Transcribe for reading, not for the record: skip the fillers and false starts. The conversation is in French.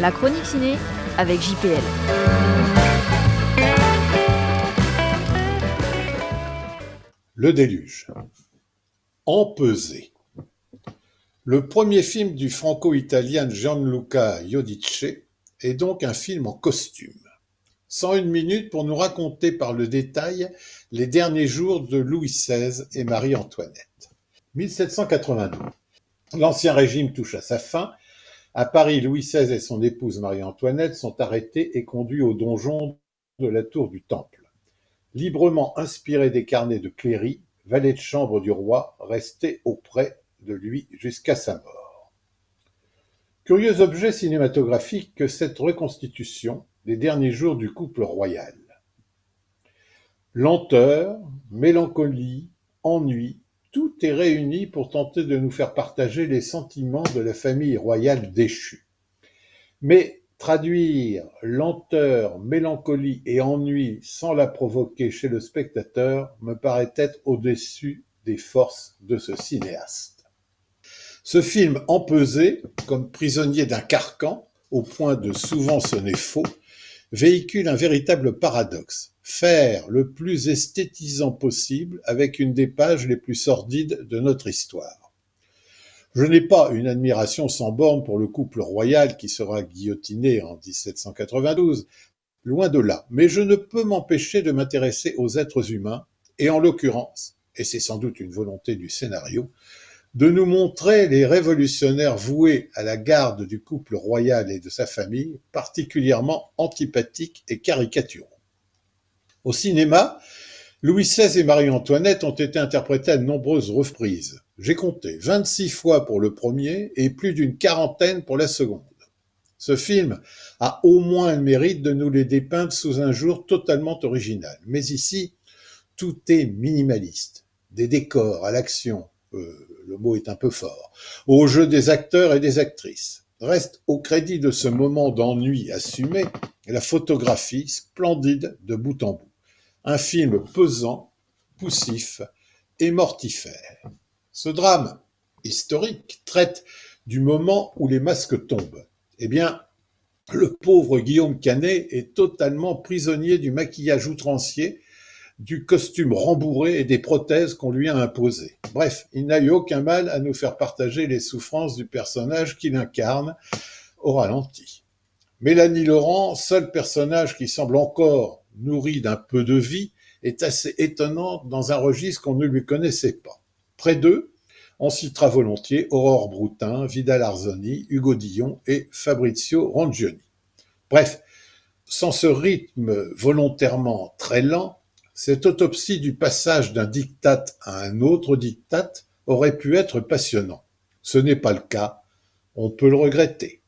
La chronique ciné avec JPL. Le déluge. Empesé. Le premier film du franco-italien Gianluca Giudice est donc un film en costume. 101 minutes pour nous raconter par le détail les derniers jours de Louis XVI et Marie-Antoinette. 1792. L'Ancien Régime touche à sa fin. À Paris, Louis XVI et son épouse Marie-Antoinette sont arrêtés et conduits au donjon de la Tour du Temple. Librement inspiré des carnets de Cléry, valet de chambre du roi, resté auprès de lui jusqu'à sa mort. Curieux objet cinématographique que cette reconstitution des derniers jours du couple royal. Lenteur, mélancolie, ennui, tout est réuni pour tenter de nous faire partager les sentiments de la famille royale déchue. Mais traduire lenteur, mélancolie et ennui sans la provoquer chez le spectateur me paraît être au-dessus des forces de ce cinéaste. Ce film empesé, comme prisonnier d'un carcan, au point de souvent sonner faux, véhicule un véritable paradoxe. Faire le plus esthétisant possible avec une des pages les plus sordides de notre histoire. Je n'ai pas une admiration sans borne pour le couple royal qui sera guillotiné en 1792, loin de là, mais je ne peux m'empêcher de m'intéresser aux êtres humains, et en l'occurrence, et c'est sans doute une volonté du scénario, de nous montrer les révolutionnaires voués à la garde du couple royal et de sa famille, particulièrement antipathiques et caricaturaux. Au cinéma, Louis XVI et Marie-Antoinette ont été interprétés à de nombreuses reprises. J'ai compté 26 fois pour le premier et plus d'une quarantaine pour la seconde. Ce film a au moins le mérite de nous les dépeindre sous un jour totalement original. Mais ici, tout est minimaliste. Des décors à l'action, le mot est un peu fort, au jeu des acteurs et des actrices. Reste au crédit de ce moment d'ennui assumé la photographie splendide de bout en bout. Un film pesant, poussif et mortifère. Ce drame historique traite du moment où les masques tombent. Eh bien, le pauvre Guillaume Canet est totalement prisonnier du maquillage outrancier, du costume rembourré et des prothèses qu'on lui a imposées. Bref, il n'a eu aucun mal à nous faire partager les souffrances du personnage qu'il incarne au ralenti. Mélanie Laurent, seul personnage qui semble encore nourri d'un peu de vie, est assez étonnante dans un registre qu'on ne lui connaissait pas. Près d'eux, on citera volontiers Aurore Broutin, Vidal Arzoni, Hugo Dillon et Fabrizio Rangioni. Bref, sans ce rythme volontairement très lent, cette autopsie du passage d'un diktat à un autre diktat aurait pu être passionnant. Ce n'est pas le cas, on peut le regretter.